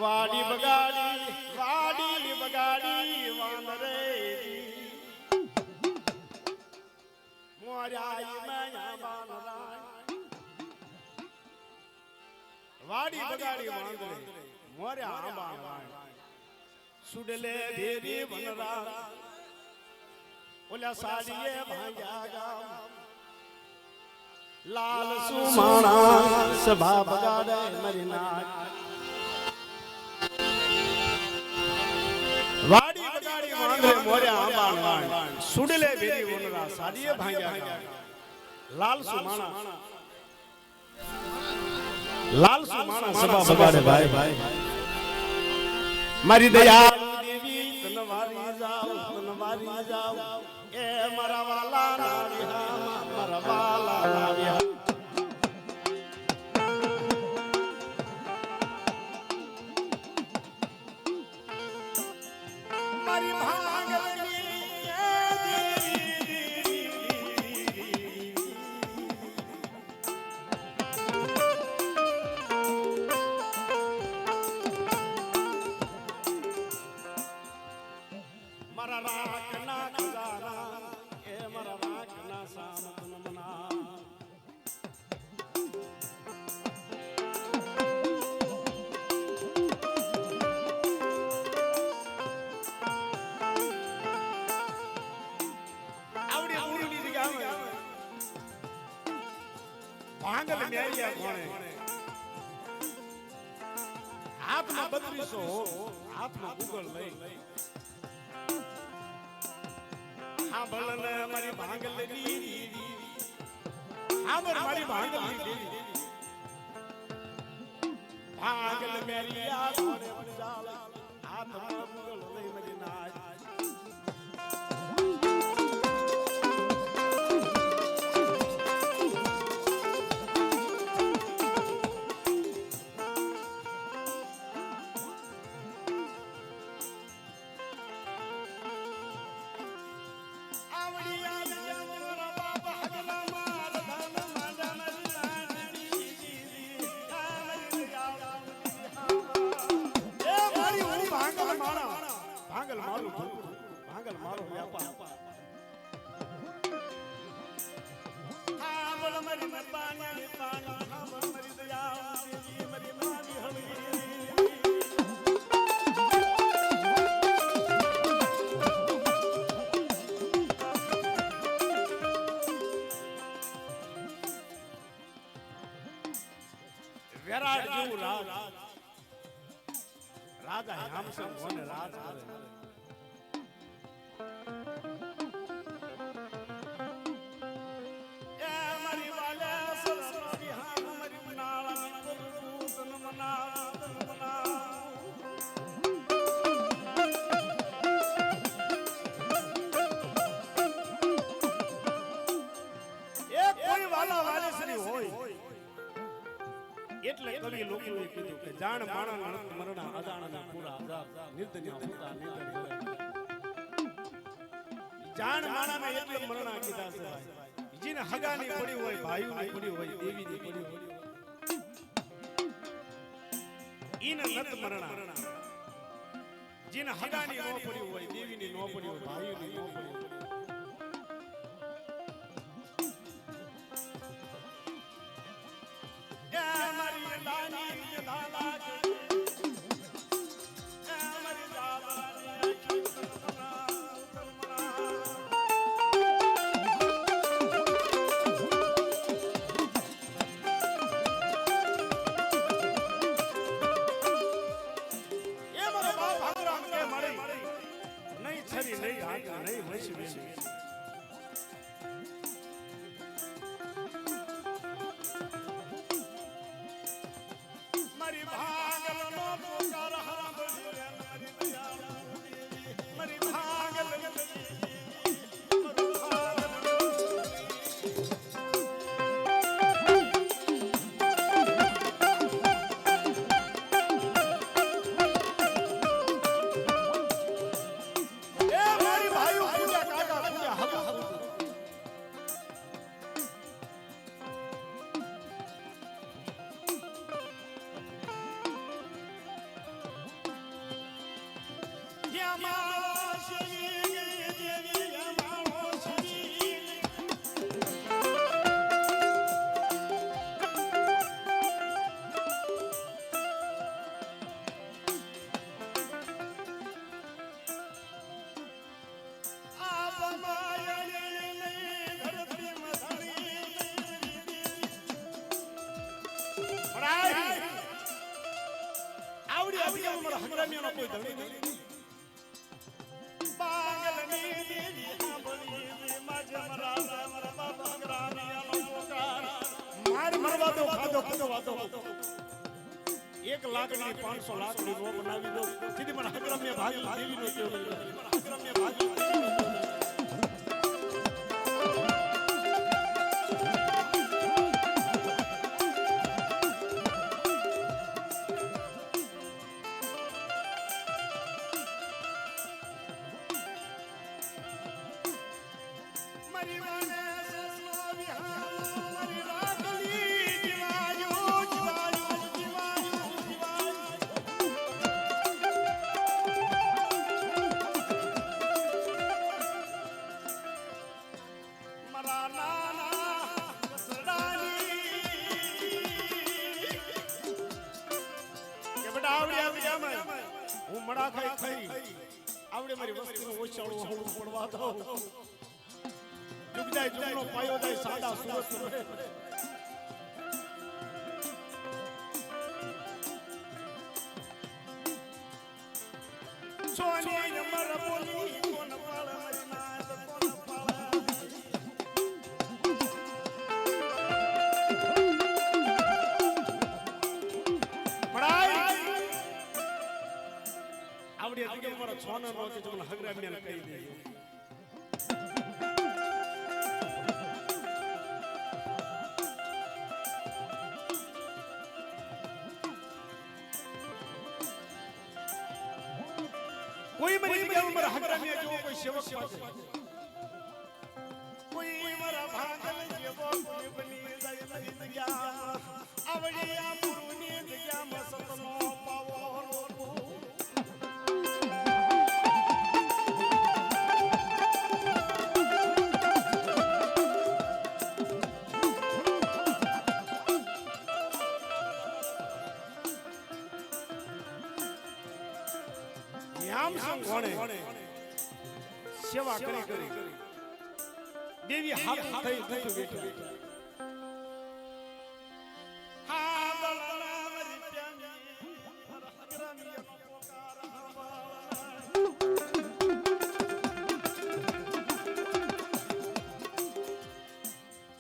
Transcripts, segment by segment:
વાડી બગાડી વાંદરે મોરાઈ માયા બાનરાય વાડી બગાડી વાંદરે મોર્યા આંબાણરાય સુડલે ભેરી વનરા ઓલા સાડીએ ભાંગ્યા ગામ લાલ સુમાણા સભા બગાડે મરી નાચ વાડી બગાડી વાંદરે મોર્યા આંબાણરાય સુડલે ભેરી વનરા સાડીએ ભાંગ્યા ગામ લાલ સુમાણા સભા બગાડે ભાઈ મારી દયા દેવી તનવારી જાવ એ મારા વાલા ના વિહામાં મારા વાલા ના વિહા મારી ભાંગલની મારા રાખના ખજાના એ મારા રાખના સામતન મના આવડી ઉડીની જગ્યા ભાંગલ મેરિયા કોણે હાથમાં 3200 હાથમાં ગુગળ લઈ સાંભળને મારી ભાંગલની મારી ભાંગલની ભાંગલ મેરિયા કોણે વજાલ હાથમાં મુગલ લઈ મરી નાચ ભાંગલ મારો વ્યાપાર હાવળ મરી મરબાની પાણી હાવળ મરી દયા દેવી મરી માવી હળી વિરાટ જેવું રાજા રામસંગ કોને રાજ કરે એટલે કવિ લોકોએ કીધું કે જાણ માણા મરણા અજાણના પૂરા અજાબ નિર્દન્યા હોતા નિર્દન્યા જાણ માણાના એટલે મરણા કીધા છે ભાઈ જીને હગાની પડી હોય ભાઈઓની પડી હોય દેવીની પડી હોય ઈને નત મરણા જીને હગાની નો પડી હોય દેવીની નો પડી હોય ભાઈઓની નો પડી હોય નહીં આવડી અભિયાન મારા હંગામિયાનો કોઈ ધણી નહીં બાંગલની દેવી સાંભળી માજે મારા બાબા ગ્રામિયાનો પોકાર માર મરવા દો ખાધો ખાધો વાતો 1 લાખની 500 લાખની નો બનાવી દો સીધી મારા હંગામિયા ભાગી દેવીનો કેવો મારા હંગામિયા ભાગી હું મડા ખાઈ આવડે મારી વસ્તીનો ઓછાળો હું પડવા દઉં જુગદાય જુગનો પાયો જાય સાદા સુરત રહે સોની નંબર બોલી કોણ પાળ મારી નાત કોણ પાળ મડાઈ આવડી હતી મારો છોના નો કે તમને હગરામિયાને કહી દે કોઈ મરી ગયા મારા હગરામિયા જેવો કોઈ સેવક પાસે કોઈ મારા ભાગલ જેવો કોઈ બની જાય લઈ ગયા આવડી આ પુરુની જગ્યામાં સતનો પાવો સેવા કરી કરી દેવી હાથ થઈ દુખ બેઠી હા બલના મરી પ્યામી હગરામિયા પોકાર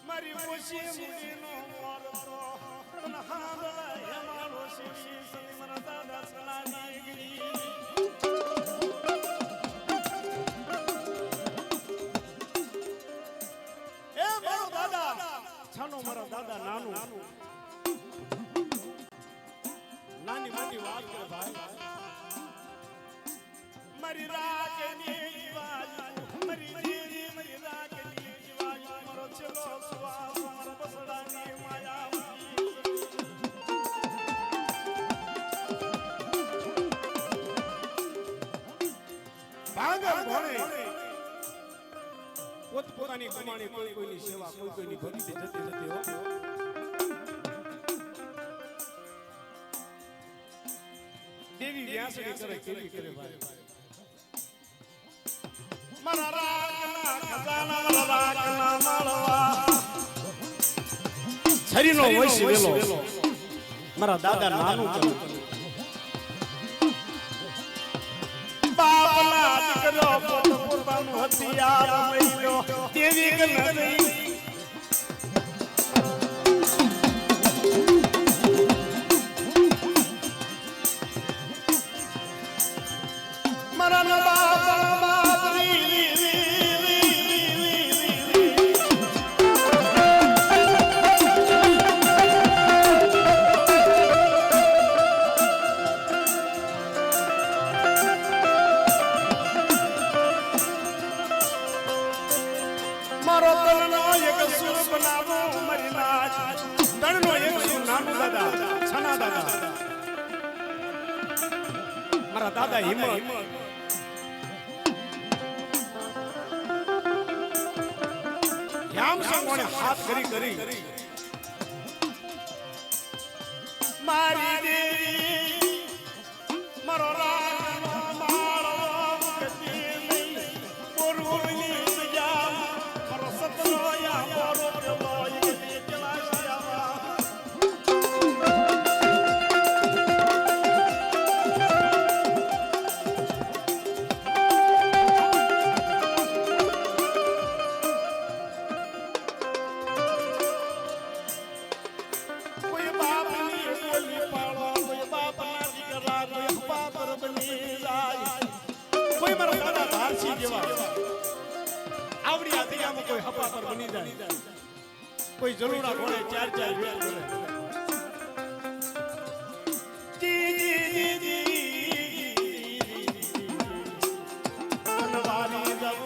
મારી મોશી મુડીનો મોરતો હા બલા હેમાલો શીશી સની મના દાદા સલાની ગરી મારા દાદા નાનું નાની મોટી વાત કરે ભાઈ મારી રાખની જીવાજ મારી જીવી મારી રાખની જીવાજ મારો છેલો સુવાસ મારા બસડાની માયા ભાગર ભણે પોતાની કમાણી કોઈ કોઈની સેવા કોઈ કોઈની ભક્તિ જતી જતી હો દેવી વ્યાસની કરે કેવી કરે ભાઈ મારા રાખના ખજાના મારા રાખના માળવા છરીનો વૈશ વેલો મારા દાદા નાનું ચાલુ બાપના દીકરો પોતાનું હથિયાર મૈલો દેવી કે નહીં મરણ બાપ મારો તનનો એક સુર બનાવો મારી નાચ તનનો એક સુર નાનું દાદા છના દાદા મારા દાદા હિંમત શ્યામ સંગોણે હાથ કરી મારી દેવી મારો રામનો માળો કદી બોરુની સજા મારો સતનો યા બોરો પેલો કદી પેલા શ્યામા આવડી આ દરિયામાં કોઈ હપા પર બની જાય કોઈ જરૂરા ઘોડે ચાર વેલ બોલે કનવારી જાવ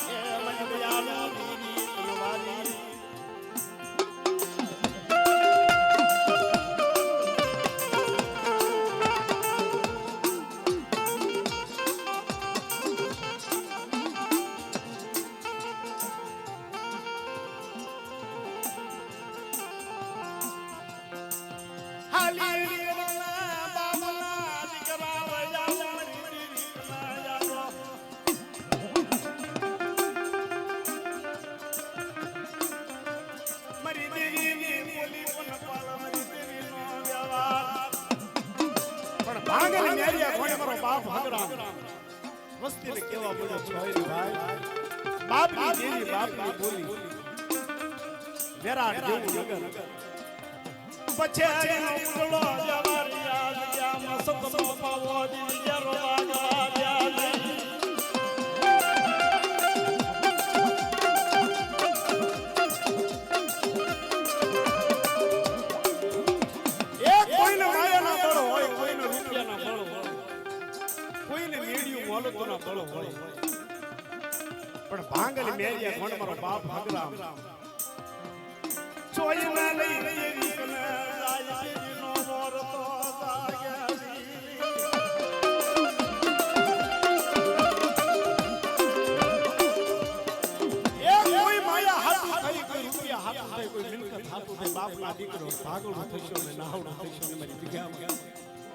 એ મન દયાળો કનવારી વસ્તી કેવા બોલો છોરી ભાઈ બાપની દેવી બાપની બોલી વિરાટ જેવું નગર પછી ઉગલો જવારી આજ ગયા સતનો પાવો દિલરો વાગવા દયા એક કોઈને માયાના બળો હોય કોઈને રૂપિયાના બળો હોય કોઈને મેડિયું મોલતોના બળો હોય પણ ભાંગલી મેરિયા કોણ મારો બાપ ભગરામ ચોયના લઈ દેવી કને જાય દેવીનો મોર તો જાગેલી એ કોઈ માયા હાથું થઈ કોઈ રૂપિયા હાથું થઈ કોઈ મિલકત હાથું થઈ બાપના દીકરો ભાગડું થઈશો ને નાહડું થઈશો ને મારી જગ્યામાં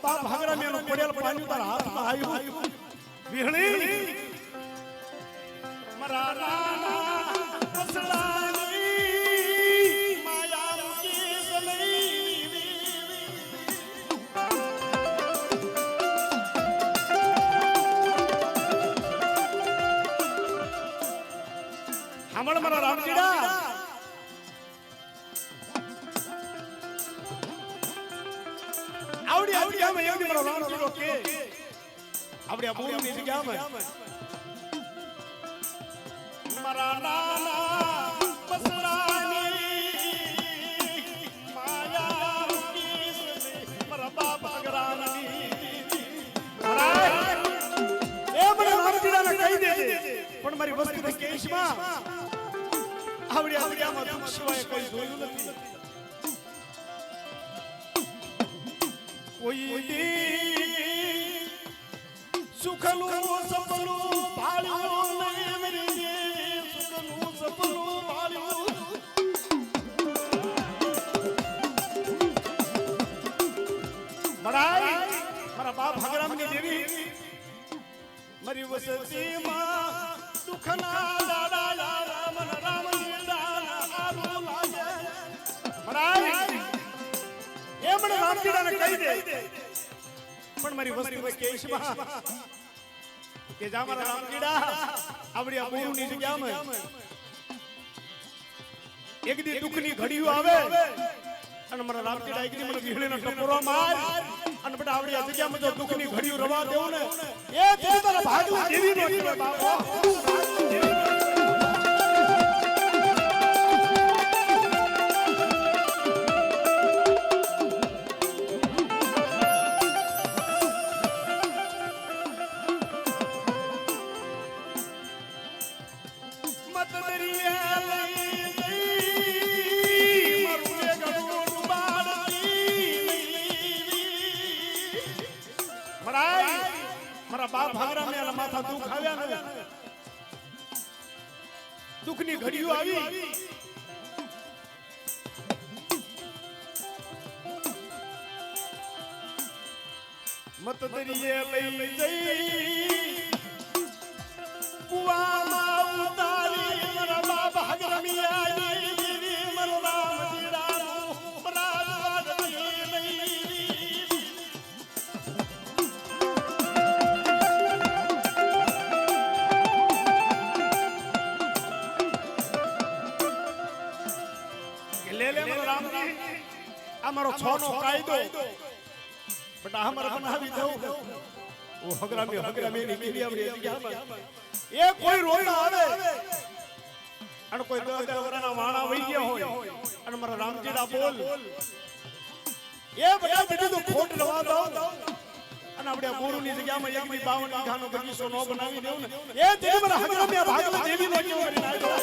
બાપ ભાગરામિયાનું પડેલ પાણી તારા હાથમાં આવ્યું વિહળી મારા નાના કસલાની માયા રૂકી સનઈ હામળ મારા રામજીડા આવડી આવડી આમે એવડી મારો રામજીડો કે આવડી આ બોલની જગ્યામાં મારા નાના બસરાની માયા રૂકી મારા બાપ અગરાની મારા એ મને રામજીડાને કહી દેજે પણ મારી વસ્તુ કેશમાં આવડી આવડી આમાં દુઃખ સિવાય કોઈ જોયું નથી કોઈ દી સુખનું સપનું ભાળ્યું નહીં મેરી સુખનું સપનું ભાળ્યું મારા બાપ ભગરામની દેવી મારી વસતીમાં દુઃખના દાડા રામ રામની દાડા આરું લાગે એમણે રામજીડાને કહી દે પણ મારી વસ્તુ કેશમાં કે જા મારા રામજીડા આવડી આ બોરુની જગ્યામાં એક દી દુઃખની ઘડીઓ આવે અને મારા રામજી ડાયગરી મને વિહળીનો ટપોરો માર અને બેટા આવડી આ જગ્યામાં જો દુઃખની ઘડીઓ રવા દેવું ને એ તે તારા ભાગલા દેવી નો કહેવાય બાપો દુઃખની ઘડીઓ આવી મત દરિયે લઈ જઈ કુવામાં ઉતારી મારા બાપ હગરમિયા મારો રામ જીડાનો મરાજ અમારો છોનો કાયદો બટા અમારે બનાવી દઉં ઓ હગરામી ની બીવી આપણી જગ્યામાં એ કોઈ રોતા આવે અને કોઈ 10 વરાના વાણા વઈ ગયા હોય અને મારા રામજીડા બોલ એ બધા બીજું તો ખોટ રવા દો અને આપણે બોરુની જગ્યામાં એકની 52 વીઘાનો બગીચો નો બનાવી દેવું ને એ તે મારા હગરામી ભાગલા દેવી નો કેવો કરી નાખ્યો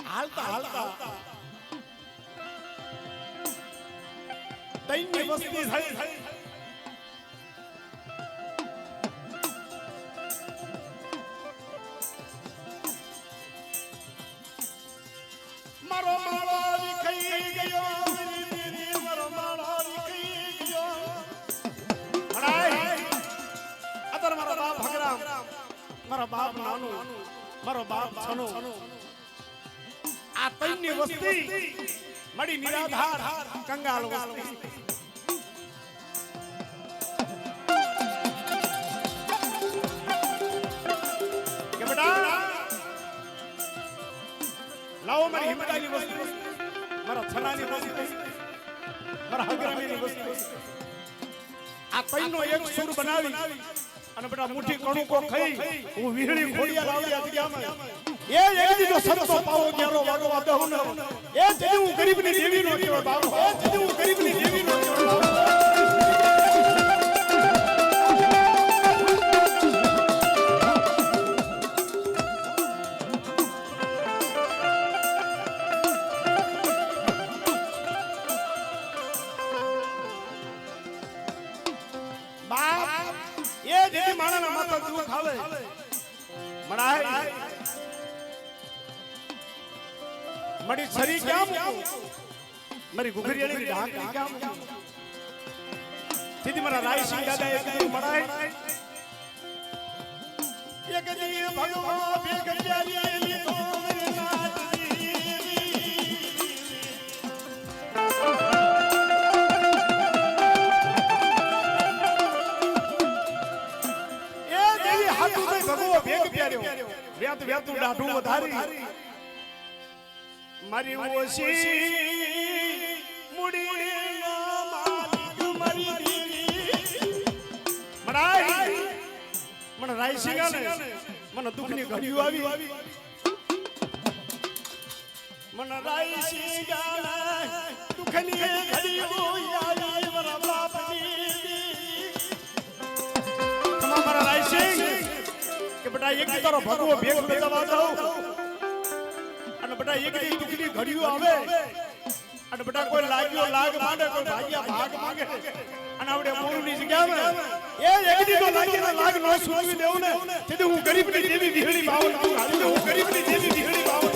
હાલતા તૈની વસ્તી થઈ મારો માળો વિખાઈ ગયો મારો માળો વિખાઈ ગયો અતર મારા બાપ હગરામ મારા બાપ નાનું મારો બાપ છનો આ તૈની વસ્તી મડી નિરાધાર કંગાલ વસ્તી કે બેટા લાવો મારી હિંમતાની વસ્તી મારા છનાની વસ્તી મારા હગરામીની વસ્તી આ તૈનો એક સુર બનાવી અને બેટા મુઠ્ઠી કણુકો ખાઈ હું વીહળી ખોડિયા લાવી આ જગ્યામાં એ એકદી જો સત્તો પાવો ગ્યારો વાગવા દઉં ને એ જેને હું ગરીબની દેવી નો કહેવાય બાબુ એ જેને હું ગરીબની દેવી નો કહેવાય બાપ એ જે માણાના માથા દુખ આવે મણાય મડી છરી ક્યાં મારી ગુગરિયાની ઢાંકણી ક્યાં સીધી મારા રાયસિંહ દાદા એક દી મડાય એક દી ભગવાન ભેગરિયાની લીધો મેરે નાથજી એ દેવી હાથું મે ભગવો ભેગ પ્યાર્યો વ્યાત વ્યાતું ડાઢું વધારી મારી ઓશી મુડી ના માલિક મારી દીદી મરાઈ મને રાયસિંગા ને મને દુખની ઘડીઓ આવી મને રાયસિંગા ને દુખની ઘડીઓ આવી મારા બાપની તમારા રાયસિંગ કે બેટા એક તારો ભગવો ભેગ બેસવા દઉં અને બેટા એક દી દુખની ઘડીઓ આવે અને બેટા કોઈ લાગ્યો લાગ માંડે કોઈ ભાગ્યા ભાગ માંગે અને આપણે મોરુની જગ્યામાં એ એક દી તો લાગીને લાગ ન સુનવી દેવું ને તેથી હું ગરીબની દેવી વિહળી બાવન હું ગરીબની દેવી વિહળી બાવન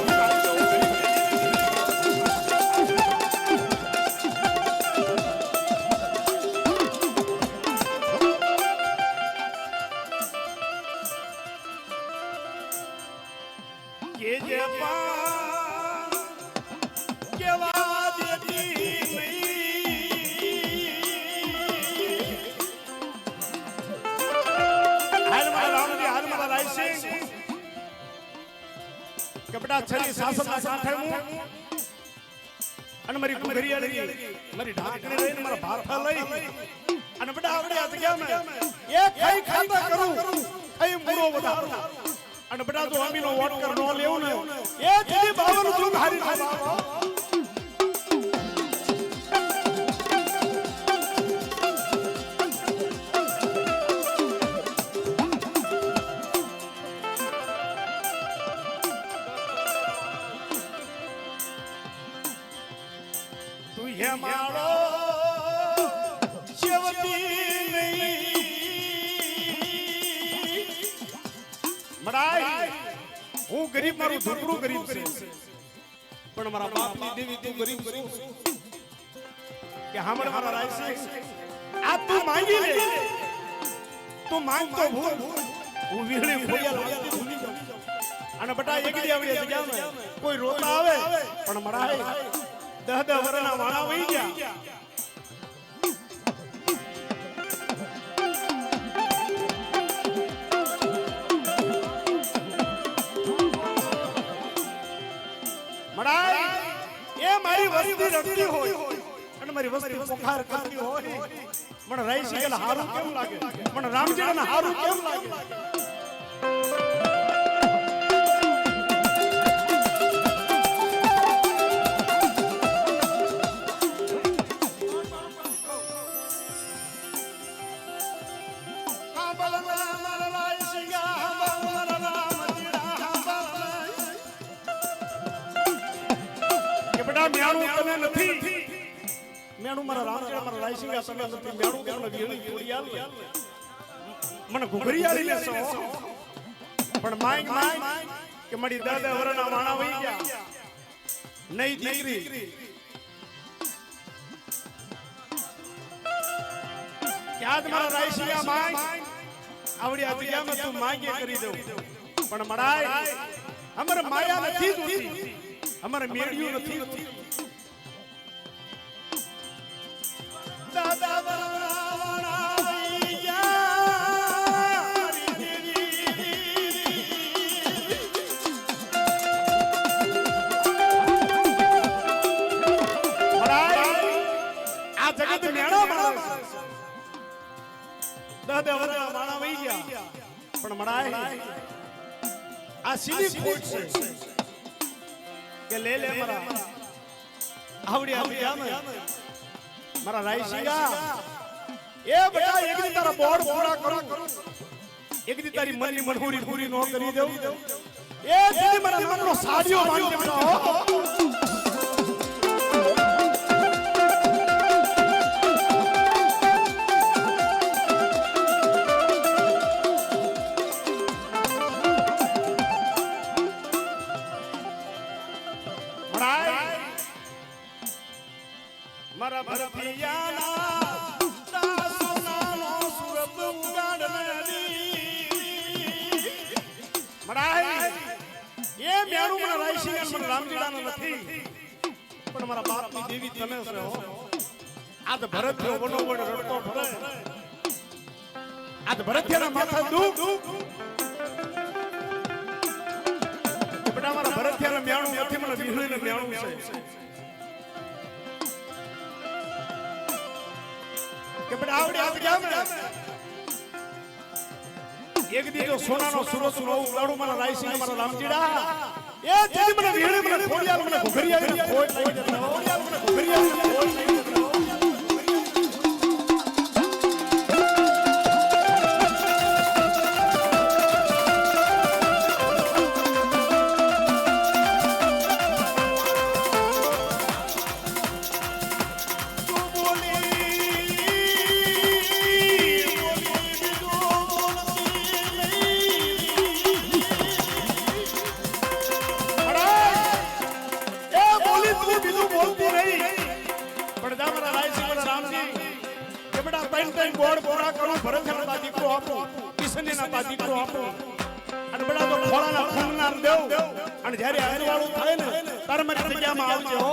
બેટા છરી સાસના કાંઠે હું અને મારી ઘરિયાળી મારી ઢાંકણી લઈને મારા ભાથા લઈ અને બેટા આવડે આ જગ્યામાં એ ખાઈ ખાતા કરું ખાઈ મૂળો વધારો અને બેટા તો અમીનો વોટ કર નો લેવું ને એ દીદી બાવાનું જુગ હારી બાબા મારો શેવતી નહીં મડાઈ હું ગરીબ મારું ઝૂંપડું ગરીબ છે પણ મારા બાપની દેવી તું ગરીબ છું કે હામળ મારા રાયસી આ તું માંગી લે તું માંગતો ભૂલ હું વીહળી ખોડિયા લાગતી ભૂલી જાઉં અને બટા એક દી આવડી જગ્યામાં કોઈ રોતા આવે પણ મડાઈ 10 વર્ષના વાણા વહી ગયા મડાઈ એ મારી વસ્તી રડતી હોય અને મારી વસ્તી પોખાર કરતી હોય મને રાઈસી કે હારું કેમ લાગે મને રામજીને હારું કેમ લાગે મેણું મારા રામજીડા મારા રાયસિંગા તમે નથી મેણું કે મને વીણી ખોડિયાલ મને ઘુઘરિયાળી લેસો પણ માંગ કે મારી 10 વર્ષના વાણા વહી ગયા નહીં દીકરી ક્યાં મારા રાયસિંગા માંગ આવડી આ જગ્યામાં તું માંગે કરી દઉં પણ મડાય અમારે માયા નથી જોતી અમારે મેળ્યું નથી દાદા આ જગત મેળા માણસ 10 વર્ષના માણા વહી ગયા પણ મડાય આ સીધી ખોટ છે કે લે મારા આવડી મારા રાયસિંગા એ બેટા એક દી તારા બોર્ડ પૂરા કરું એક દી તારી મનની મનહૂરી પૂરી ન કરી દઉં એ દીદી મારા નામનો સાડીઓ માંગે બેટા મારા ભરતિયાના સોનાનો સુરત ઉગાડનારી મરાઈ એ મેણું મને રાયસિંગા મને રામજીડાનો નથી પણ મારા બાપની દેવી તમે છો આ તો ભરત થયો વનો વડ રડતો ફરે આ તો ભરતિયાના માથા દુખ બેટા મારા ભરતિયાના મેણું નથી મને વિહળીને મેણું છે કે બેટા આવડી આપ ગયા મે એક દી જો સોનાનો સુરત નો ઉડાડું મારા રાયસિંગા મારા રામજીડા એ જેદી મને વિહળી મને ખોડિયાલ મને ઘુઘરિયાળી ખોટ લઈ જતો ખોડિયાલ મને ઘુઘરિયાળી ખોટ લઈ જતો બોર્ડ પૂરા કરું ભરતના બા દીકરો આપો કિશનના બા દીકરો આપો અને બડા તો ખોળાના ખૂનનાર દેવ અને જ્યારે હરવાળું થાય ને તારે મારી જગ્યામાં આવજો હો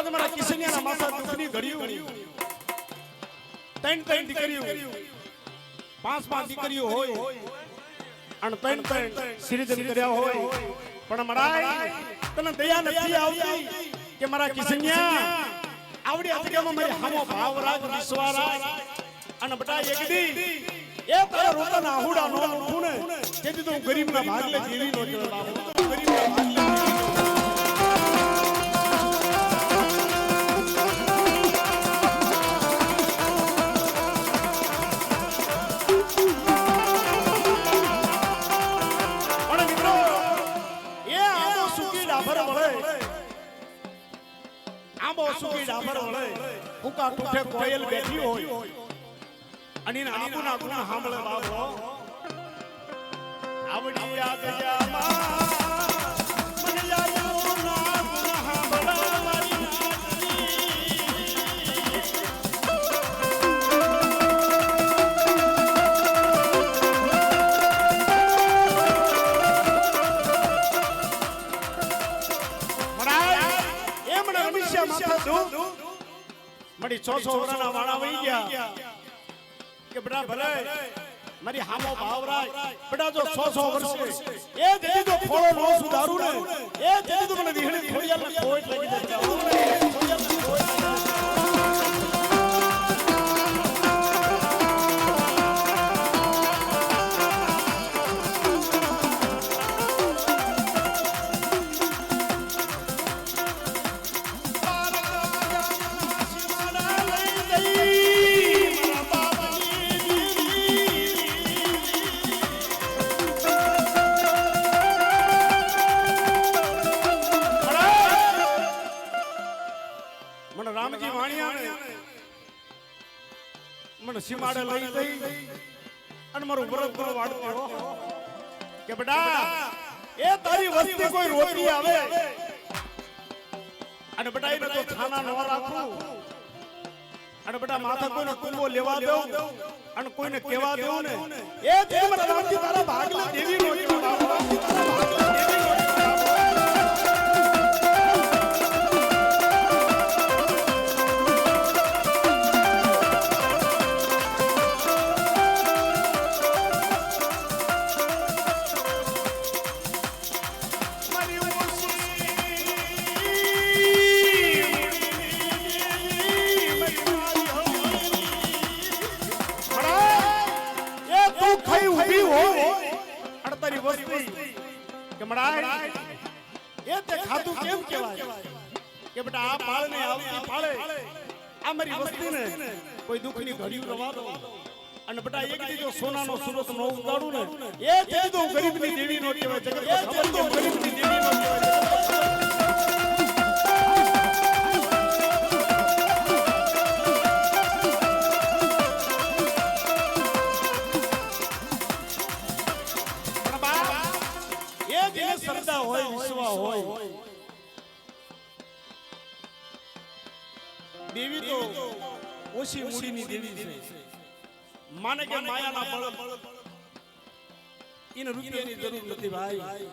આજ મારા કિશનિયાના માથા દુખની ઘડિયું ત્રણ દીકરીઓ પાંચ દીકરીઓ હોય અને ત્રણ સિરિજન કર્યા હોય પણ મરાય તને દયા નથી આવતી કે મારા કિશનિયા આવડી અતગામાં મારી હામો ભાવરાજ વિશ્વારાજ અને બટા એકદી એ તારા રોતાના આહુડા નો ઉઠું ને તેથી તો ગરીબના ભાગલે જીવી નો જવા બાબુ ગરીબના ભાગલે સુકી ડાબર વળે કુકા ટૂઠે કોયલ બેઠી હોય અને આબુના ગુણ સાંભળે બાબો આવડી આ ગયામાં મને જાયો ના ગુણ સાંભળા મારી મડી 600 વર્ષના વાણા વઈ ગયા કે બડા ભલે મારી હામો ભાવરાજ બડા જો 600 વર્ષે એ જેદી તો ફોળો નો સુધારું ને એ જેદી તો મને વિહળી ખોડિયાલ ને કોઈટ લાગી જાય ખોડિયાલ ને કોઈટ રામજી વાણિયા મને સીમાડે લઈ ગઈ અને મારું વ્રત કરો વાડતો કે બેટા એ તારી વસ્તી કોઈ રોતી આવે અને બેટા એને તો થાના ન રાખું અને બેટા માથા કોઈને કુંભો લેવા દઉં અને કોઈને કહેવા દઉં ને એ તે મારા રામજી તારા ભાગલે દેવી નો તારા ભાગલે દેવી નો એ તે ખાતું કેમ કહેવાય કે બેટા આ પાળને આવતી પાળે આ મારી વસ્તીને કોઈ દુઃખની ઘડીઓ રવા દો અને બેટા એક દીજો સોનાનો સુરત નો ઉગાડું ને એ તે તો ગરીબની દેવી નો કહેવાય જગત ખબર તો ગરીબની દેવી નો કહેવાય શ્રદ્ધા હોય વિશ્વાસ હોય દેવી તો ઓછી મૂડીની દેવી છે માને કે માયાના બળ એને રૂપિયાની જરૂર નથી ભાઈ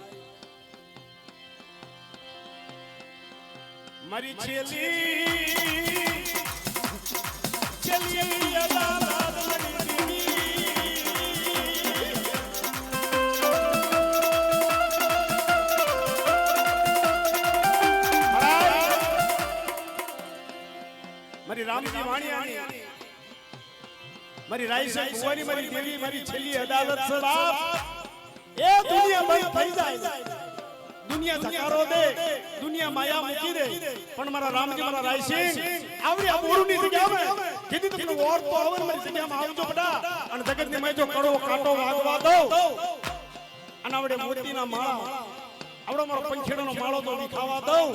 મારી છેલી મારી રામજી વાણિયાની મારી રાઈસા ભુવાની મારી દેવી મારી છેલ્લી અદાલત છે બાપ એ દુનિયા બંધ થઈ જાય દુનિયા ધકારો દે દુનિયા માયા મૂકી દે પણ મારા રામજી મારા રાઈસિંગ આવડી આ બોરુની જગ્યામાં કીધી તમને ઓર તો હવે મારી જગ્યામાં આવજો બડા અને જગતની મેં જો કડો કાંટો વાગવા દો અને આવડે મોતીના માળા આવડો મારો પંખેડોનો માળો તો ખાવા દઉં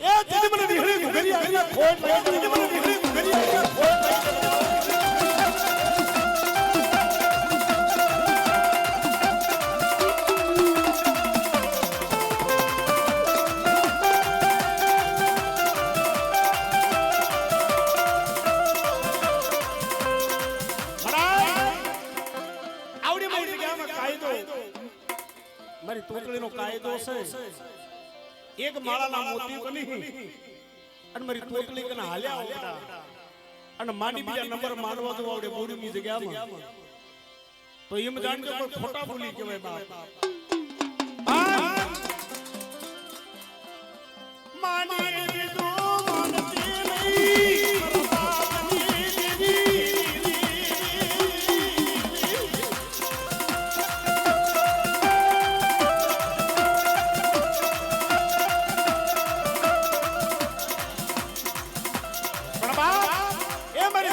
એ દીદી મને વિહળી ઘરી આવી ખોટ લાગી દીદી મને વિહળી ઘરી આવી ખોટ લાગી આવડી મારી જગ્યામાં કાયદો મારી તોતળીનો કાયદો છે એક માળાના મોતી બની અને મારી તોતલી કને હાલ્યા આવડા અને માની બીજા નંબર માનવા તો આવડે બોડીની જગ્યામાં તો એમ જાણજો કોઈ ખોટા બોલી કહેવાય બાપ માની દીધું માનતી નહીં પરબાની દીદી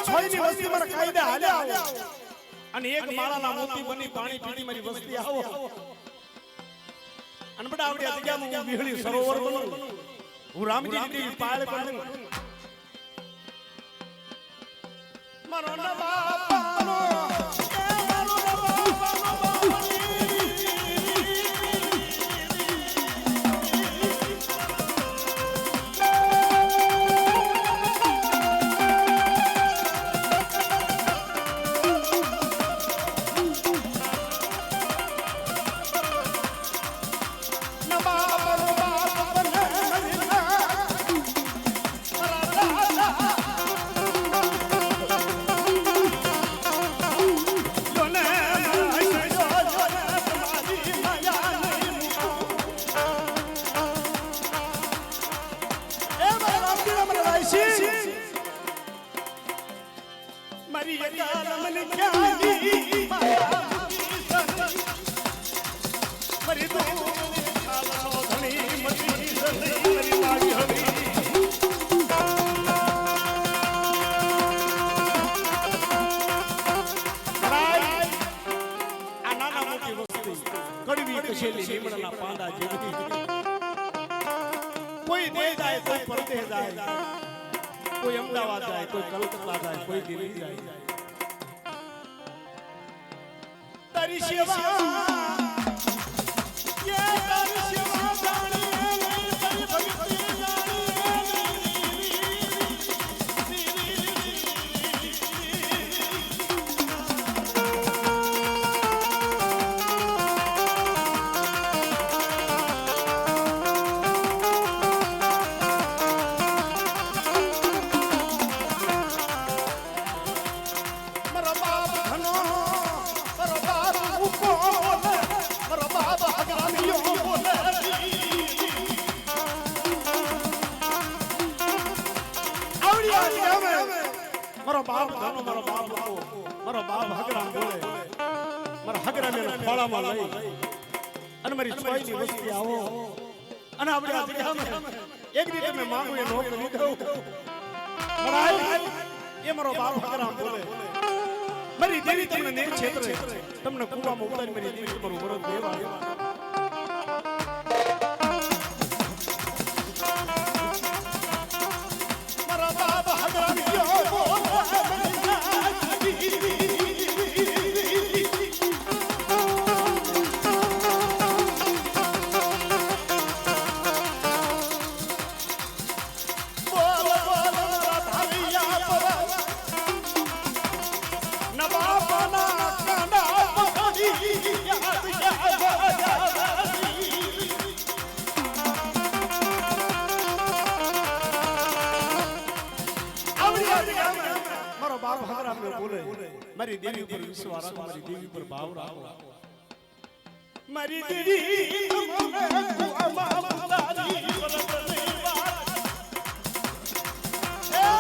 છોઈની વસ્તી મારા કાયદા હાલ્યા અને એક માળાના મોતી બની પાણી પીતી મારી વસ્તી આવો અને બડા આવડી જગ્યામાં હું વિહળી સરોવર બનું હું રામજીની દેવી પાળ કરું મારો ના બાપાનો કોઈ દે જાય કોઈ પરદેશ જાય કોઈ અમદાવાદ જાય કોઈ કલકત્તા જાય કોઈ દિલ્હી જાય તારી સેવા યે તારી સેવા જાણી નહીં તારી ભક્તિ મારો બાપ ધનો મારો બાપ મારો બાપ હગરામ બોલે મારા હગરામ ને ખોળામાં લઈ અને મારી છોઈની વસ્તી આવો અને આપણે આ જગ્યામાં એક દી તમે માંગો એ નોક લીધો મારા એ મારો બાપ હગરામ બોલે મારી દેવી તમને ને ક્ષેત્રે તમને કુવામાં ઉતારી મારી દેવી તમારું વરદ દેવા મારા બાપ હગરામ મારી દેવી પર વિશ્વાસ રાખો મારી દેવી પર ભાવ રાખો મારી દેવી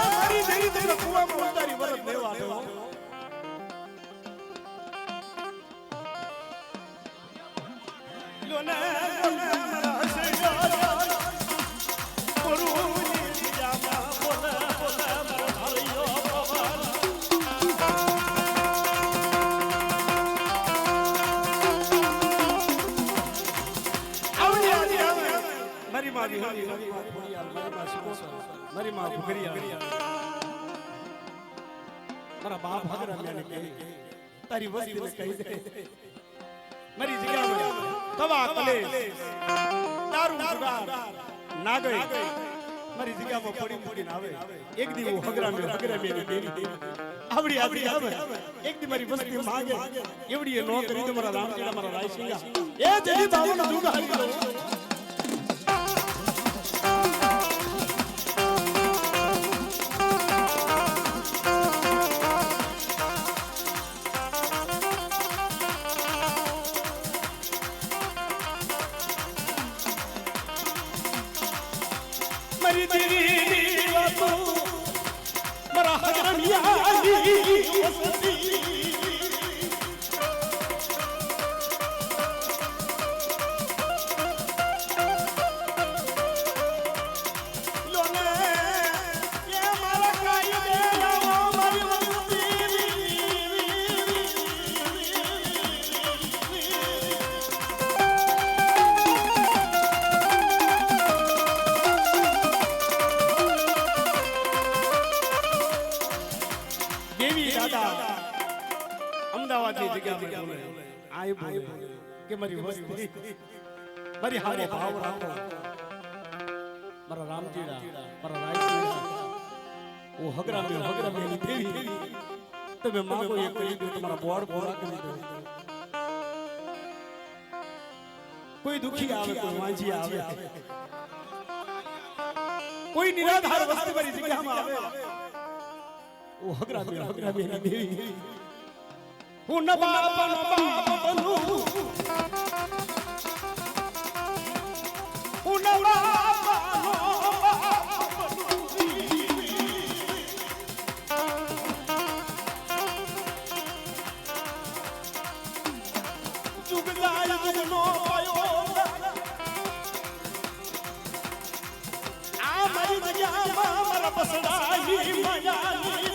મારી દેવી તમને કુવામાં ઉતારી વરદ લેવા દો લોને મારી માં ભુગરિયા મારા બાપ હગરામ્યાને કહે તારી વસ્તીને કહી દે મારી જગ્યામાં તવા કલેશ દારૂ જુગાર ના ગઈ મારી જગ્યામાં પડી મૂકીને આવે એક દી હું હગરામ્યાની દેવી આવડી આવે એક દી મારી વસ્તી માંગે એવડી એ નો કરી તો મારા રામજીના મારા રાયસિંગા એ જેની બાવનો જુગાર દાદા અમદાવાદની જગ્યા પર બોલે આય બોલે કે મારી વસ્તી મારી હારે ભાવ રાખો મારા રામજીડા મારા રાયજીડા ઓ હગરામી દેવી તમે માગો એ કરી દો તમારા બોર્ડ પૂરા કરી દો કોઈ દુખી આવે કોઈ વાંજી આવે કોઈ નિરાધાર વસ્તી મારી જગ્યામાં આવે ઓ હગરામી દેવી હું ન બાપ બનું હું ન બાપ નો પાયો આ મારી જગ્યામાં મારા બસડાની માયાની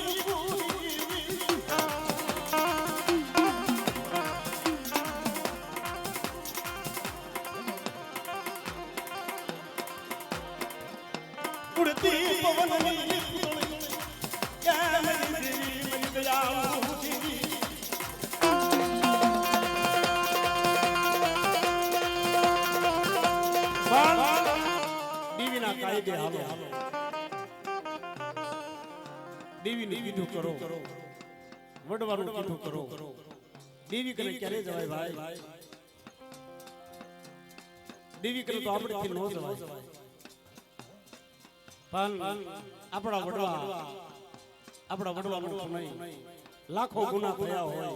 ઉડતી પવનની કેમ દેવી મરી દયાળુ કાયદે હાલો દેવીને કીધું કરો વડવાનું કીધું કરો દેવી કરે ક્યારે જવાય ભાઈ દેવી કરે તો આપણેથી ન જવાય પણ આપણા વડવાનું નહીં લાખો ગુના થયા હોય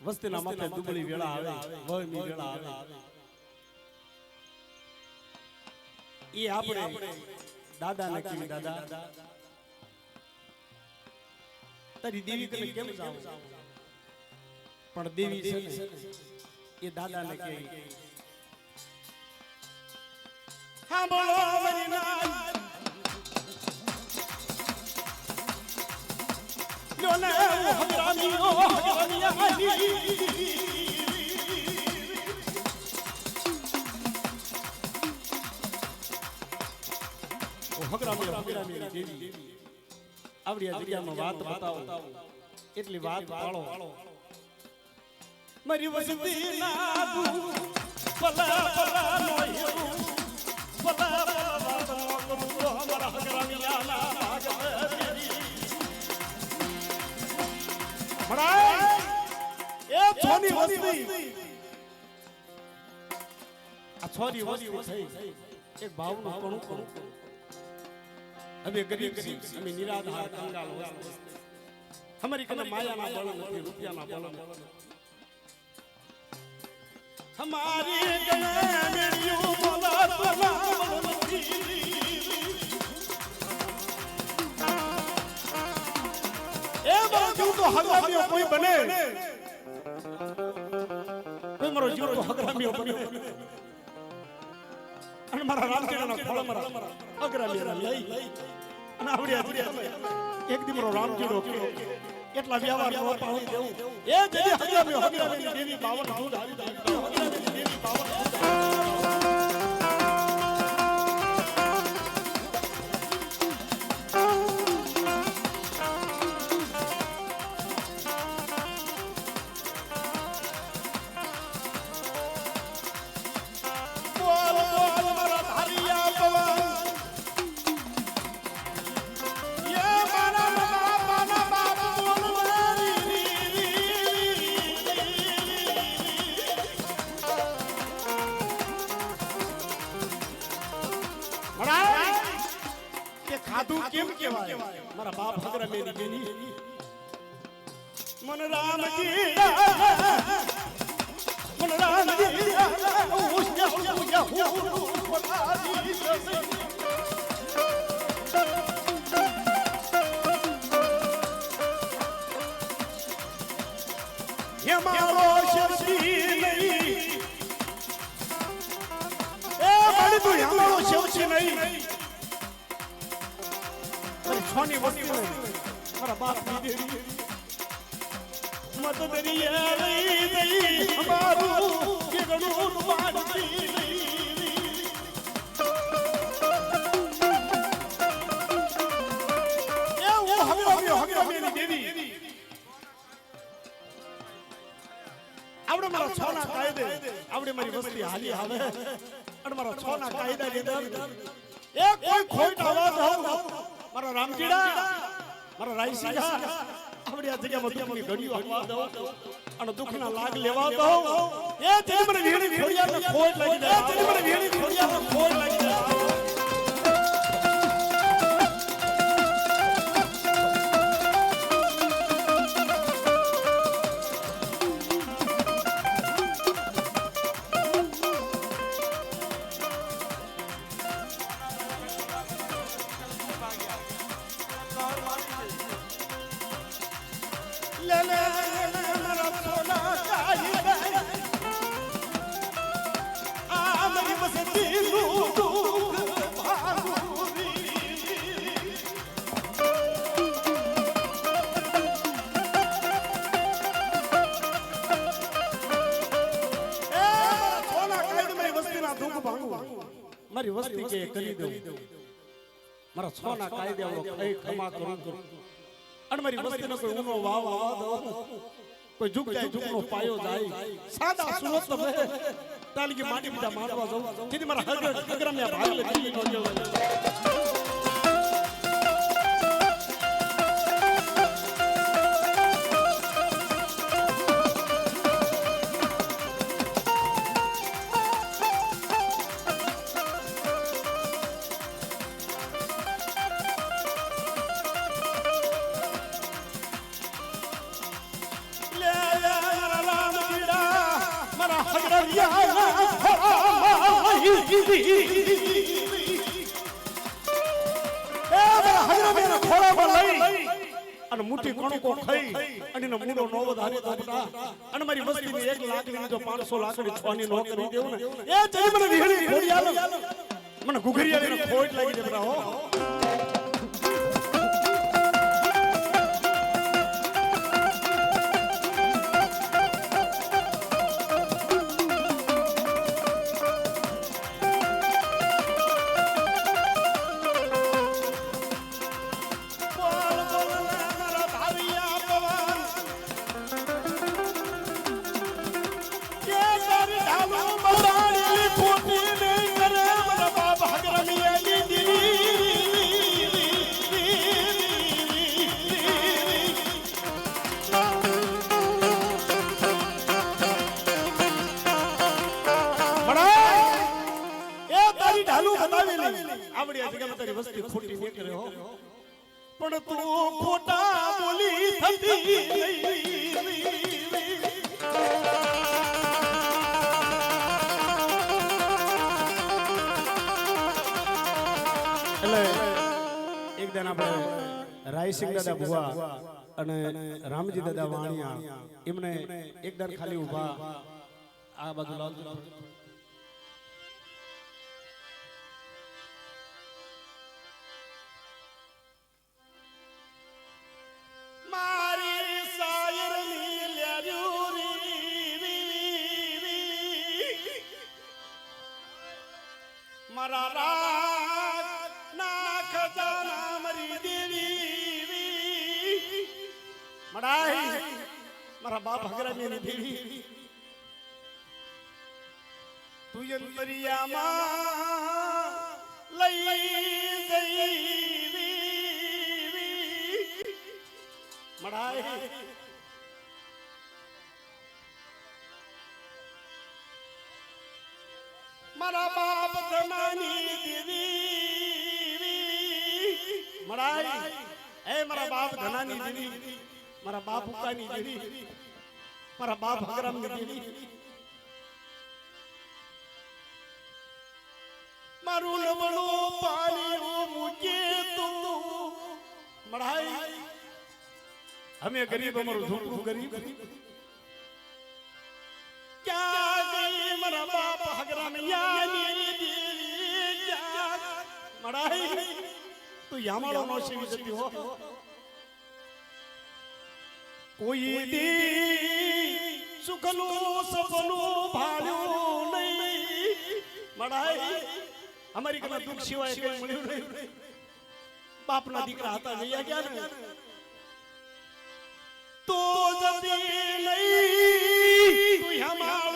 વસ્તીના માથે દુબળી વેળા આવે વયની વેળા આવે એ આપણે દાદાને કીધું દાદા તારી દેવી કને કેમ જાવ પણ દેવી છે ને એ દાદાને કહે હા બોલો મારી નાય લો ને હગરામી આલી હગરામી દેવી આવડી જગ્યામાં વાત બતાવો એટલી વાત પાળો મારી વસતી નાદુ પલા પલા નો હેરું પલા પલા વાત નો કરું તો હમારા હગરામી આલા ભાગવતી મરાય એ છોની વસ્તી આ છોરી વસ્તી થઈ એક ભાવનું કણું અમે ગરીબ અમે નિરાધાર કંગાલ हमारी कने माया ना बल नहीं रुपया ना बल हमारी कने मेरियो बोला तो ना बल नहीं ए मारो जीव तो हगरामियो कोई बने कोई मारो जीव तो हगरामियो बने અને મારા રામજીના ખોળ મારા અગ્રામીના લઈ અને આવડિયા એક દીમરો રામજીનો કે કેટલા વ્યવહાર નો પાણી દેવું એ જેવી હગરામી દેવી 52 દૂધ આવી હગરામી દેવી 52 ખાધું કેમ કહેવાય મારા બાપ હગરામીની બેની મન રામજી મારો શક્તિ નહીં એ મારી તું મારો શક્તિ નહીં છોની વસ્તી મારા બાપ ની દેવી મત દરિયે લઈ દઈ અમારું કે ગણું પાડતી નહીં એ ઓ હગરામીની દેવી મારા છ ના કાયદે આવડે મારી વસ્તી હાલી આવે અને મારા છ ના કાયદા ની અંદર એ કોઈ ખોટ આવાજ મારા રામજીડા મારા રાયસીડા આવડી આ જગ્યામાં દુઃખની ઘડીઓ હવા દો અને દુઃખના લાગ લેવા દો એ તેની મને વીણી ખોડિયાને ખોટ લાગી જાય તેની મને વીણી ખોડિયાને ખોટ લાગી જાય મારી વસ્તી કે કરી દઉં મારા છોના કાયદે આવડો કઈ ખમા કરું અને મારી વસ્તીનો કોઈ ઊનો વાવ આવા દો કોઈ ઝુક જાય ઝુકનો પાયો જાય સાદા સુરત તો બે તાલકી માટી બીજા મારવા જાવ જેથી મારા હગરમ્યા ભાગ લખી નો ગયો અને મુઠ્ઠી કણકો ખાઈ અને એનો મૂળો નો વધારે દોતા અને મારી વસ્તીને 1 લાખ ની જો 500 લાખની છોની નો કરી દેવું ને એ જઈ મને વિહળી ખોડિયાલો મને ઘુઘરિયાને ખોટ લાગી દે બરા હો આવડી આ જગ્યામાં તારી વસ્તી ખોટી નીકળે હો પણ તું ખોટા બોલી થતી એટલે એક દિન આપણે રાયસિંહ દાદા ભુવા અને રામજી દાદા વાણિયા એમને એક દિન ખાલી ઊભા આ બાજુ લાવજો મારા રાગ ના ખજાના મરી દેવી મડાઈ મારા બાપ હગરાની ની દેવી તું અંતરિયામાં લઈ ગઈ મડાઈ મારા બાપ ધનાની દેવી મડાઈ એ મારા બાપ ધનાની દેવી મારા બાપ ઉકાની દેવી મારા બાપ હગરામની દેવી મારું નવણું પાણી મૂકે તું મડાઈ અમે ગરીબ અમારું ઝૂંપડું ગરીબ ક્યાં ગઈ મારા બાપ હગરામિયાની દેવી મડાઈ તું યામાળો નો શિવી જતી હો કોઈ દી સુખનું સપનું ભાળ્યું નહીં મડાઈ અમારી કના દુઃખ સિવાય કઈ મળ્યું નહીં બાપના દીકરા હતા જઈ ગયા ને તો જતી નહીં તું યામાળો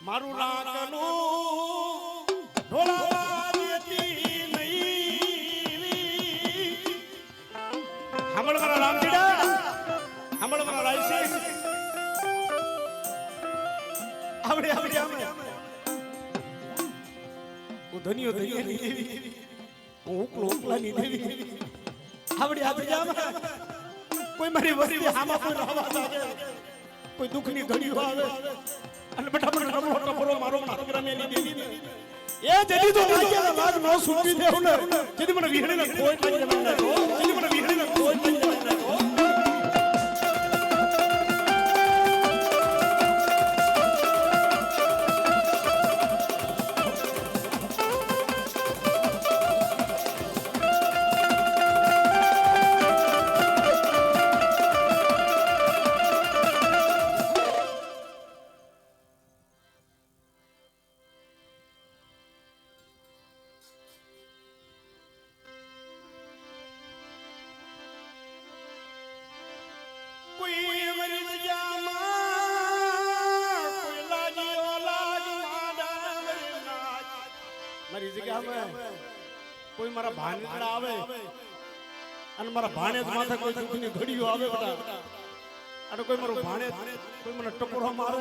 મારું લાકનું ઢોળાવા દેતી નહીં. સાંભળ મારા રામજીડા, સાંભળ મારા રાયસી. આવડે આવડે આવડે હું ધન્યો ધન્યની દેવી, હું ઉપલો ઉપલાની દેવી. આવડે આવડે આમાં કોઈ મારી વસ્તી આમાં કોઈ રાવા આવે, કોઈ દુઃખની ઘડીઓ આવે અને બેટા મને રમણો ટપરો મારો નાગરામેની દેવી ને એ જેદી તો વાગ્યા વાગ નો સુકી દેવું ને જેદી મને વિહણીને કોઈ થઈ જાય ને જેદી મને વિહણીને કોઈ થઈ જાય ને મારી જગ્યામાં કોઈ મારા ભાણેજડા આવે અને મારા ભાણેજ માથે કોઈ દુઃખની ઘડીઓ આવે બેટા અને કોઈ મારો ભાણેજ કોઈ મને ટપોરો મારે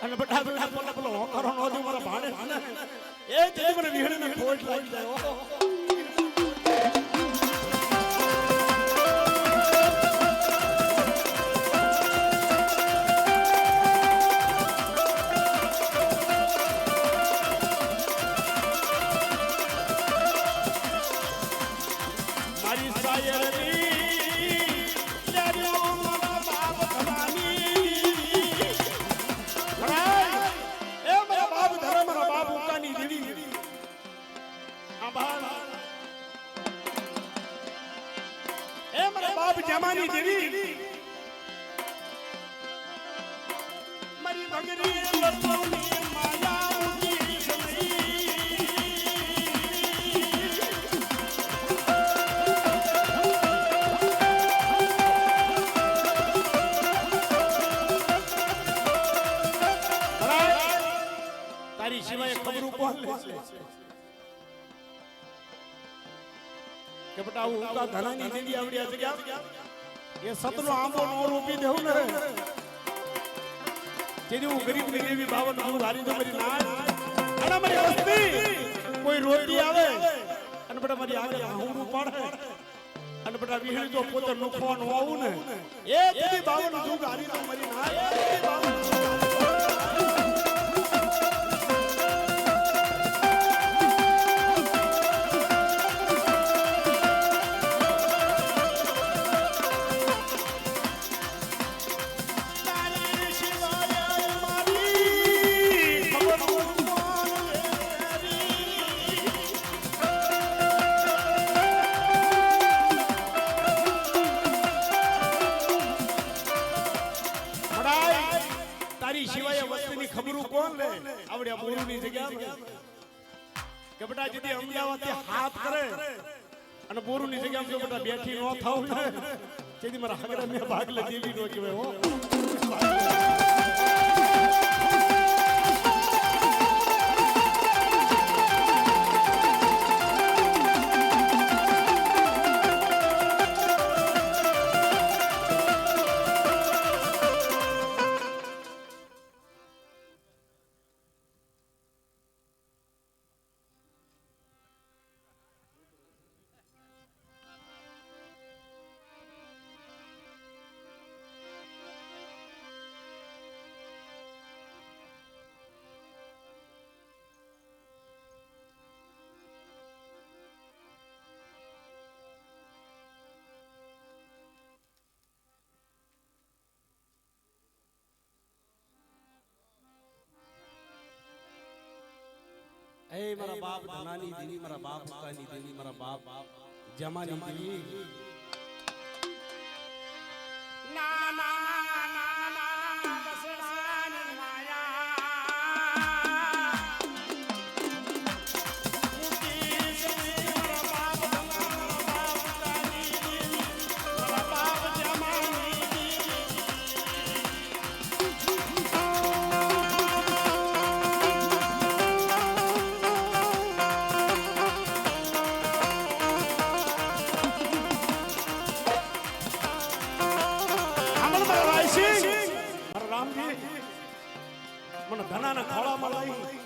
અને બેટા બેટા પેલો હોકારો નો દે મારા ભાણેજ ને એ જેથી મને વિહણીને ખોટ લાગી જાય. જમાની દેવી મારી ભગરી લસોની માયા ઉજી તારી સિવાય ખબર કોણ લે કે બેટા હું કા ધનાની દેવી આવડ્યા છે કે એ સતનો આંબો નો રોપી દેવું ને જેની હું ગરીબ ની દેવી બાવન હું હારી દો મારી નાળ અને મારી વસ્તી કોઈ રોટી આવે અને બેટા મારી આગળ હું પાડે અને બેટા વિહળી તો પોતે નુખવાનું આવું ને એ જેની બાવન હું હારી દો મારી નાળ આવડ્યા બોરુની જગ્યા કે બેટા જેથી અમદાવાદ હાથ કરે અને બોરુની જગ્યામાં જો બેટા બેઠી ન થાવ ને જેથી મારા હગડા મે ભાગ લે દેવી નો કહેવાય હો. એ મારા બાપ ધનાની દેવી, મારા બાપ હુકાની દેવી, મારા બાપ જમાની દેવી. ના ના ના ના બસડાની માયા મુકી સે મારા બાપ ધનાની, મારા બાપ હુકાની દેવી, મારા બાપ જમાની દેવી. મને ધનાના ખોળામાં લઈ,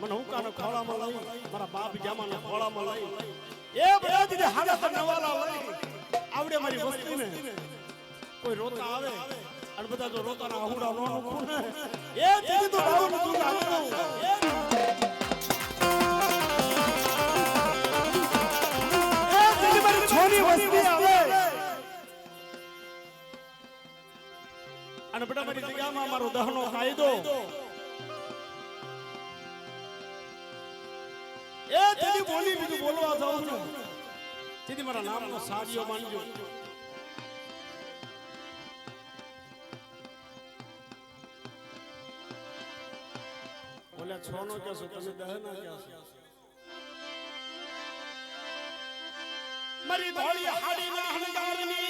મને હુકાના ખોળામાં લઈ, મારા બાપ જામાના ખોળામાં લઈ, એ બધા દીદી હાડા નવાલા લઈ આવડે મારી વસ્તીને કોઈ રોતા આવે અને બધા જો રોતાના આહુડા નો નોખું ને એ દીદી તો બાવન તું આવું એ દીદી મારી છોની વસ્તી આવે અને બેટા મારી જગ્યામાં મારો દહનો કાયદો એ દીદી બોલી બીજું બોલવા જાઉં છું દીદી મારા નામનો સાડિયો માનજો બોલે છોનો કહેશો તમે દહના કહેશો મારી ધોળી હાડી ના હંગારની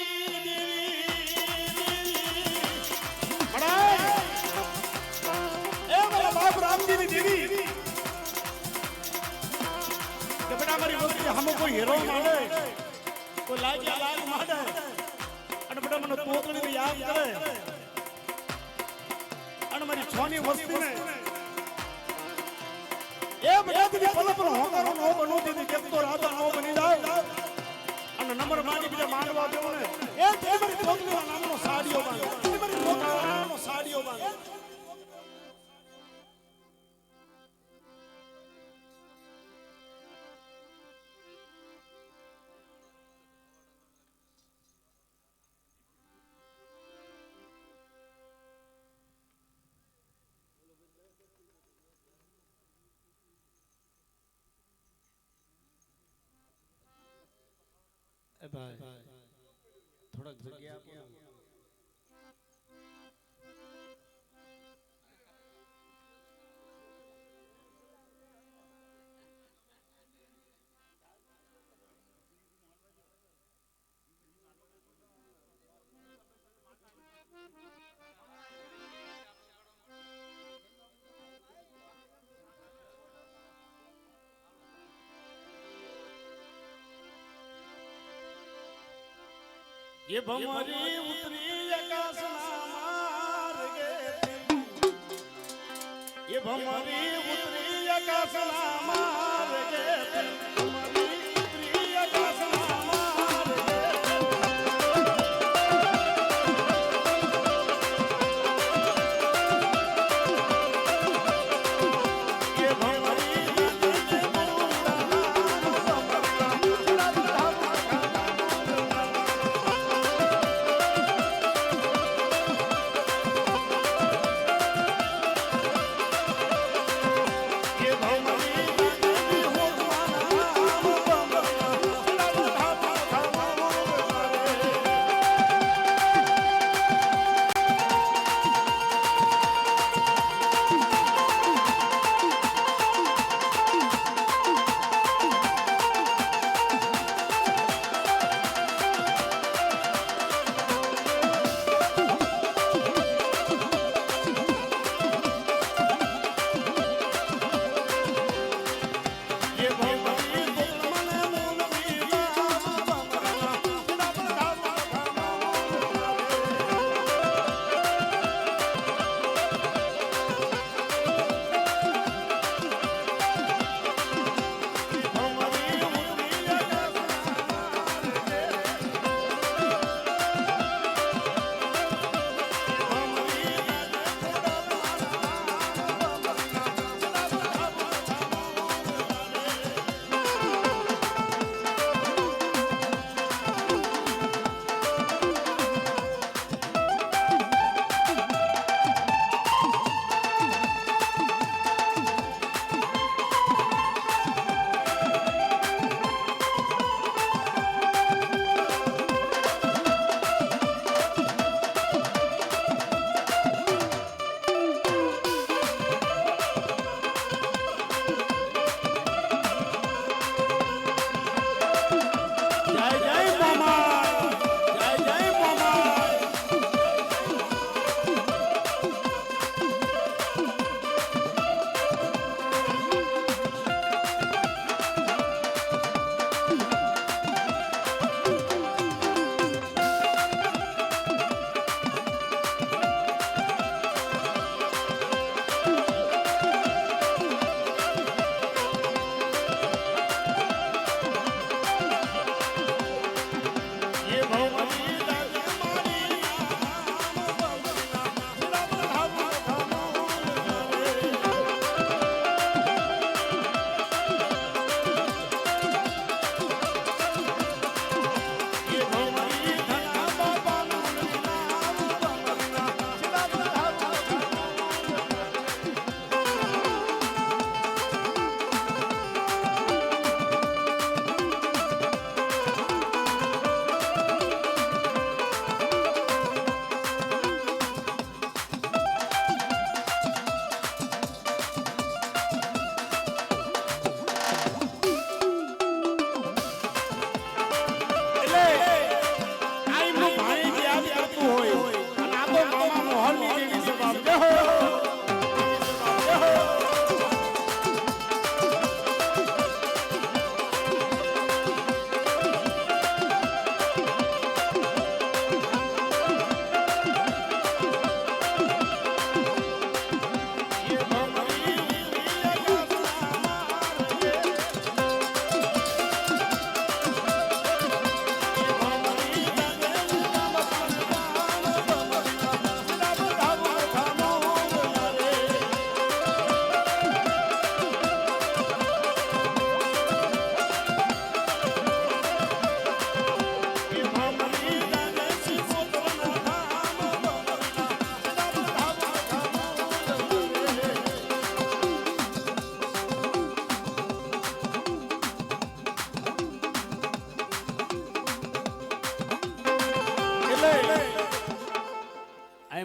એ મારા બાપ રામજીની દેવી કે બેટા મારી વસ્તી હમો કોઈ હીરો માંડે કોઈ લાગ્યા લાગ માંડે અને બેટા મને પોતળીને યાદ કરે અને મારી છોની વસ્તીને એ બેટા દીદી પલ પર હોકારો નો બનો દીદી કેમ તો રાજા નો બની જાય અને નંબર માંડી બીજા માંડવા દેવો ને એ તે મારી પોતળીના નામનો સાડીઓ બાંધે તે મારી પોતળીના નામનો સાડીઓ બાંધે એ ભાઈ થોડાક જગ્યા આપો ये भमरी उतरी आकाशना मार्गे ये भमरी उतरी आकाशना मार्गे भमरी उतरी आकाशना मार्गे ये भमरी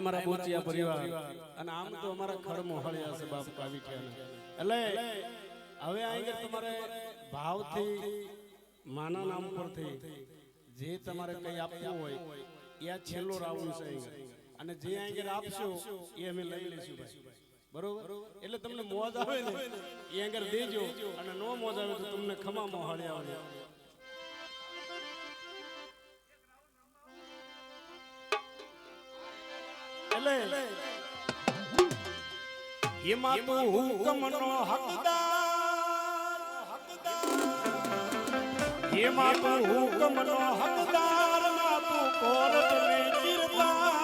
મારા બોચિયા પરિવાર અને આમ તો અમારા ખર મોહળિયા છે બાપ કાવીઠિયાના એટલે હવે અહીં તમારે ભાવથી માના નામ પરથી જે તમારે કઈ આપવું હોય એ આ છેલ્લો રાઉન્ડ છે અને જે અહીં આપશો એ અમે લઈ લઈશું ભાઈ બરોબર એટલે તમને મોજ આવે ને એ આગળ દેજો અને નો મોજ આવે તો તમને ખમા મોહળિયા આવે એટલે એમાં તો હુકમનો હકદાર એમાં તો હુકમનો હકદાર માં તું કોરટ ને કિરદાર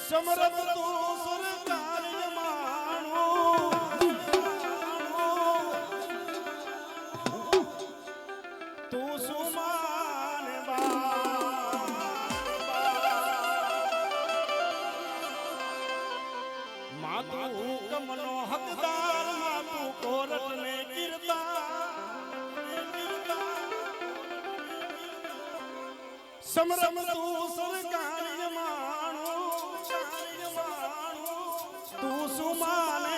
સમરત તું સરકારી માણો તું સુમાન માતું હુકમનો હકદાર માતું કોરટ ને સમરમ તું સરકારી માણો તું સુમાને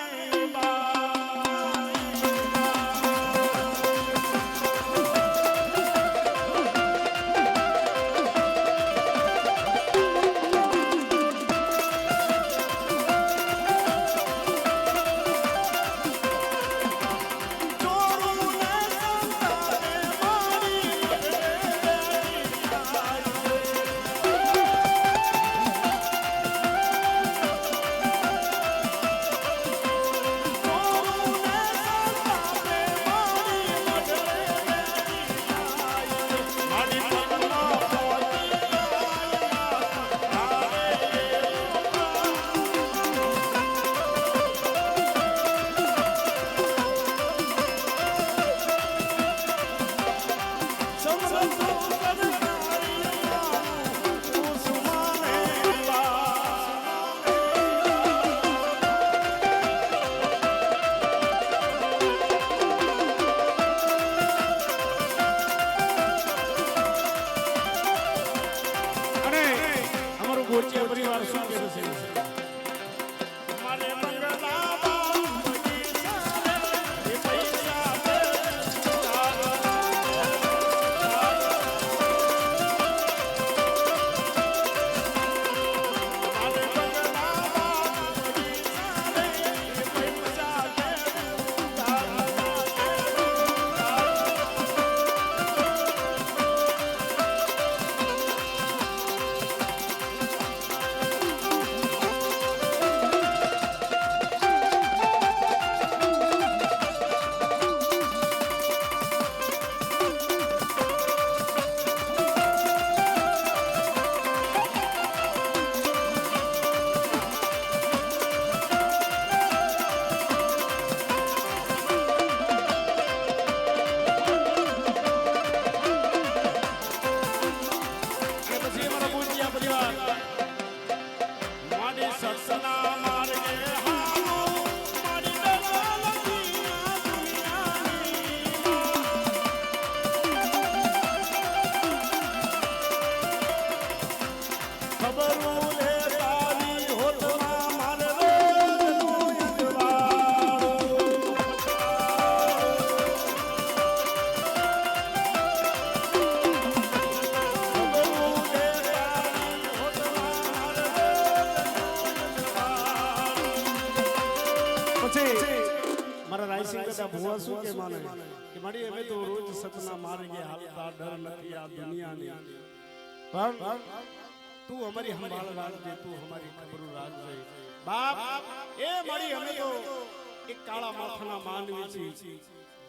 પરિવાર શું કરે છે મારે મંગલા મારા રાયસિંગ કદા ભુવા શું કે માને કે મારી અમે તો રોજ સપના માર્ગે હાલતા ડર નથી આ દુનિયાની પણ તું અમારી સંભાળ રાખજે તું અમારી ખબર રાખજે બાપ એ મારી અમે તો એક કાળા માથાના માનવી છે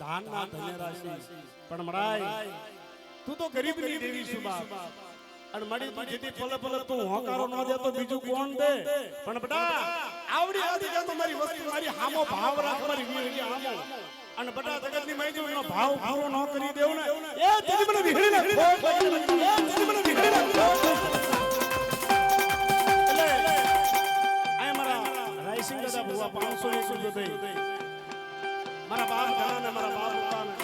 ધાનના ધનેરા છે પણ મરાય તું તો ગરીબની દેવી છું બાપ અને મારી તું જેથી પલે પલે તું હોકારો ન દે તો બીજું કોણ દે પણ બેટા આવડી આવડી જાતો મારી વસ્તુ મારી હામો ભાવ રાખ મારી વીરજી હામો અને બેટા જગતની માઈ નો ભાવ પૂરો ન કરી દેવ ને એ તીજી મને વિહળી નાખ એ તીજી મને વિહળી નાખ એટલે આ મારા રાયસિંગ દાદા ભુવા 500 ની સુજો દે મારા બાપ ઘણા ને મારા બાપ ઉતાને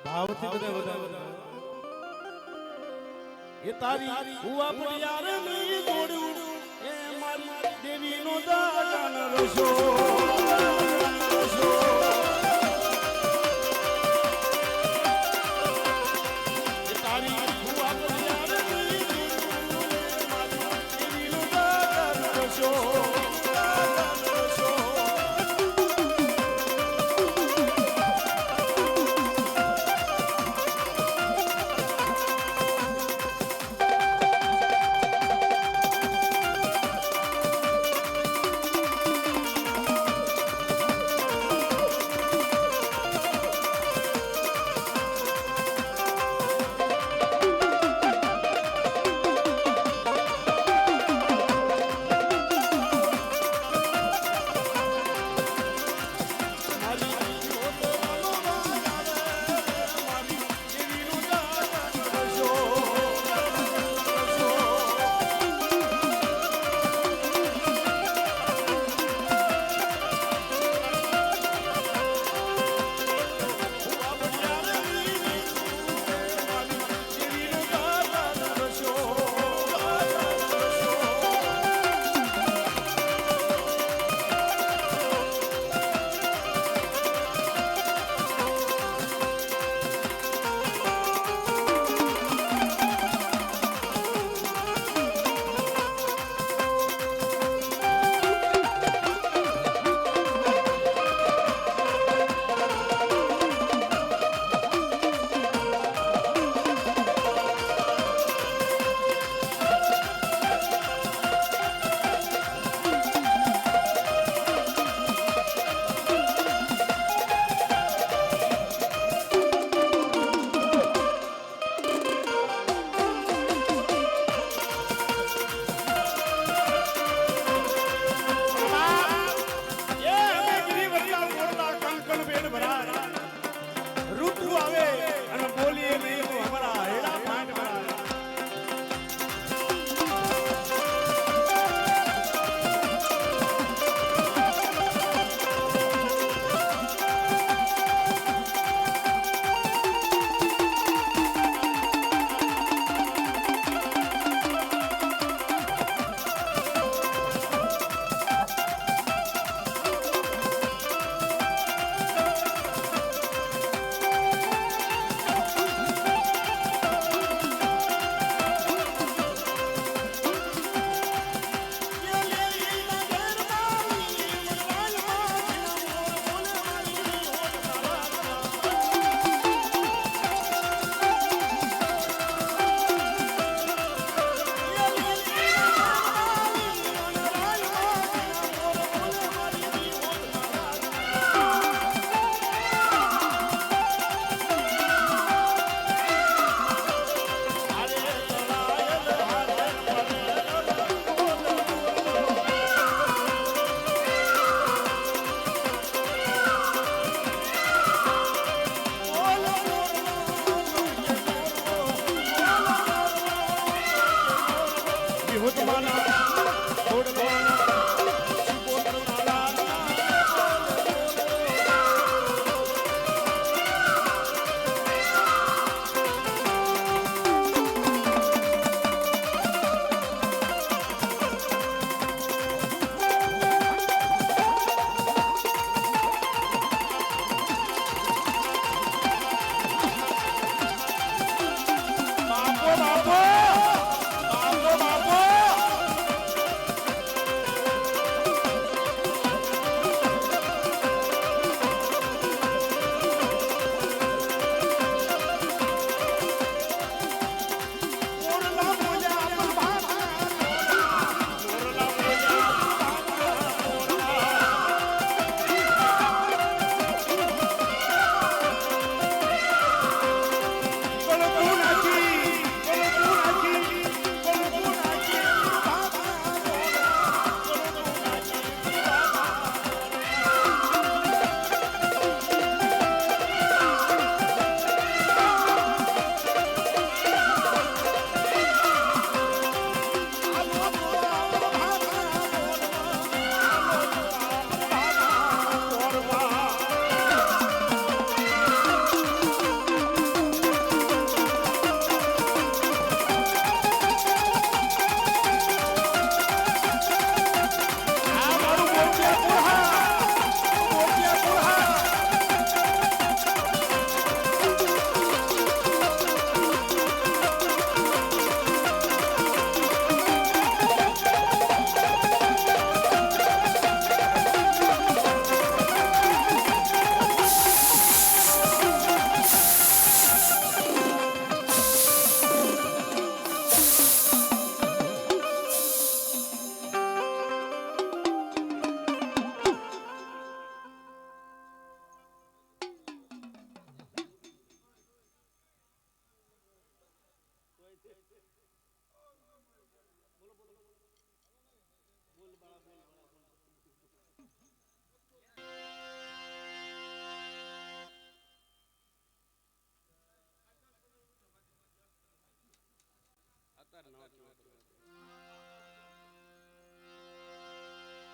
ભાવથી બધા એ તારી હુઆ યાર ની જોડું એ મારી દેવી નો દાન રસો એ તારી હુઆ યાર ની જોડું એ મારી દેવી નો દાન રસો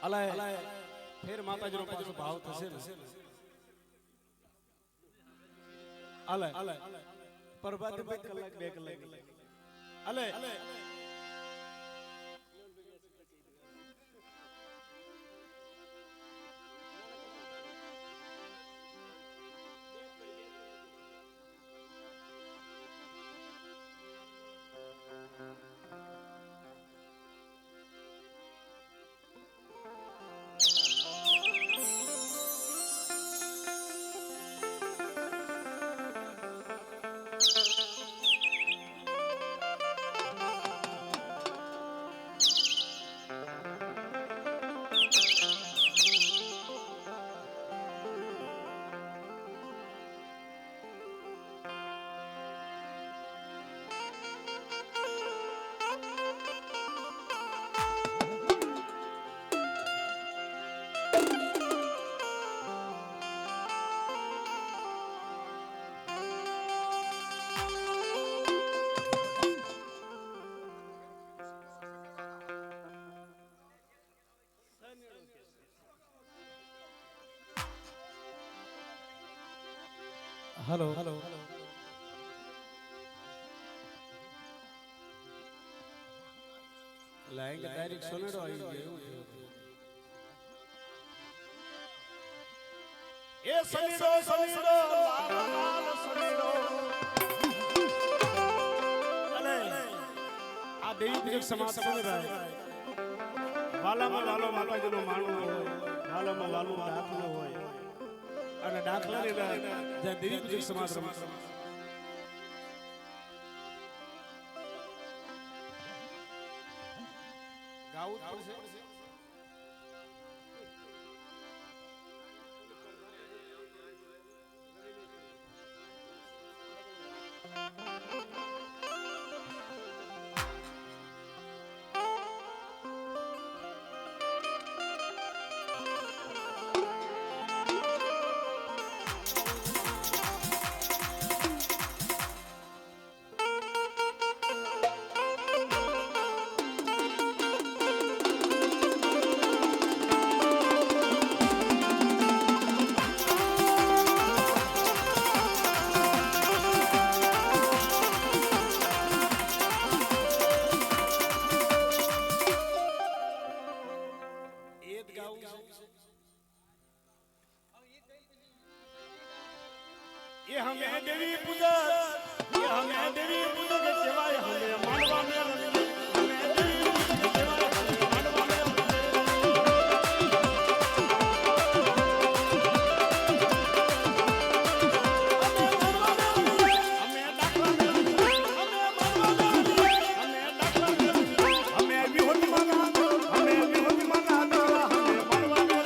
અલાય ફેર માતાજીનો પાછો ભાવ થશે ને અલાય પરબાદ 2 કલાક અલાય हेलो लाएंगे डायरेक्ट सोनेडो आई गयो એ સનીડો સનીડો લાલ લાલ સનીડો અલે આ દેવી પૂજક સમાજ કરી રહ્યા વાલામાં વાલો માતાજીનો માણો હોય વાલામાં વાલો દાખલો હોય અને દાખલાની જે દેવી પૂજક સમાજ રમત ગાવું પડશે ये हमें देवी पूजा ये हमें देवी पूजा के केवाय हमें मानवा में हमें देवी पूजा के केवाय हमें मानवा में हमें डाकला में हमें मानवा में हमें डाकला में हमें विहोती माना हमें विहोती माना हमें मानवा में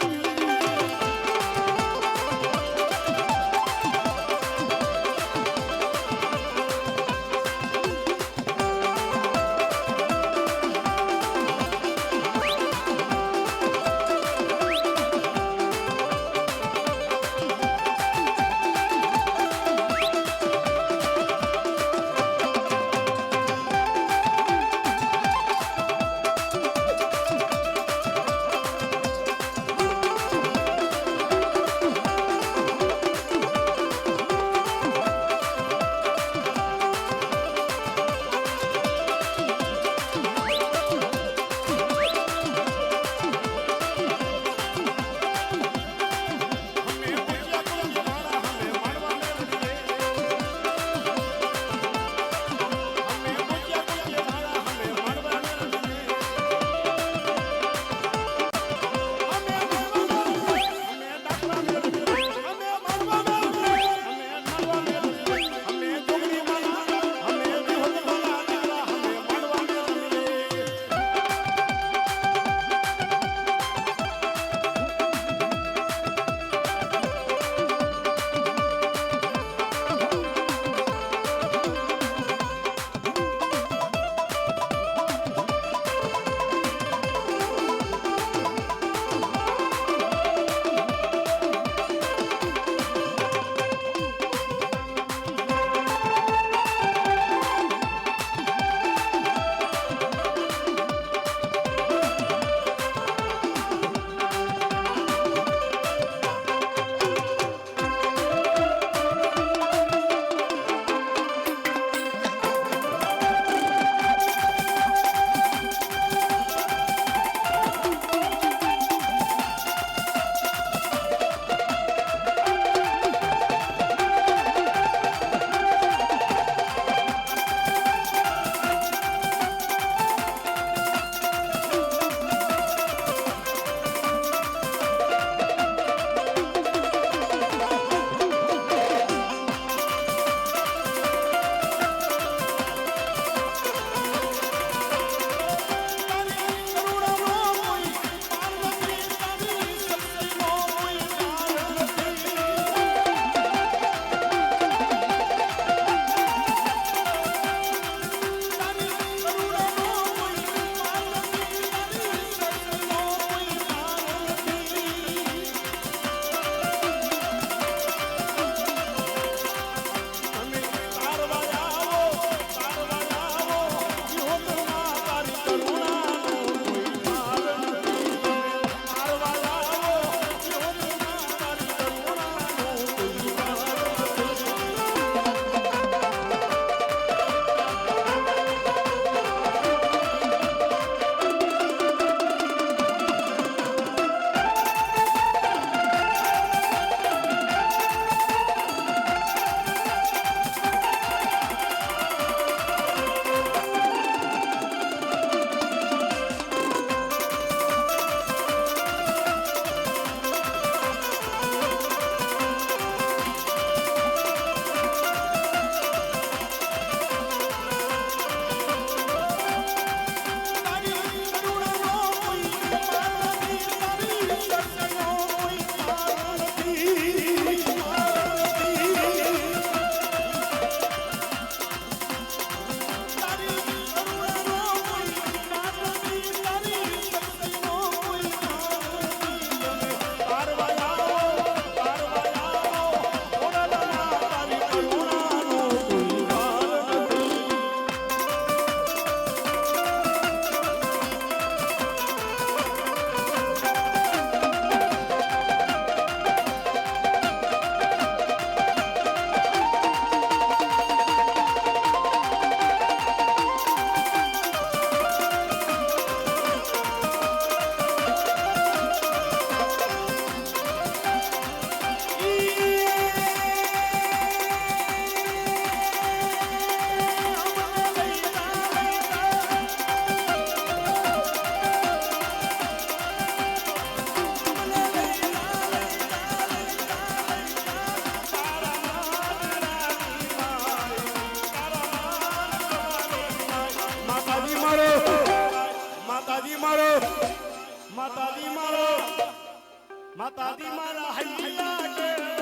માતાજી મારા હૈયા કે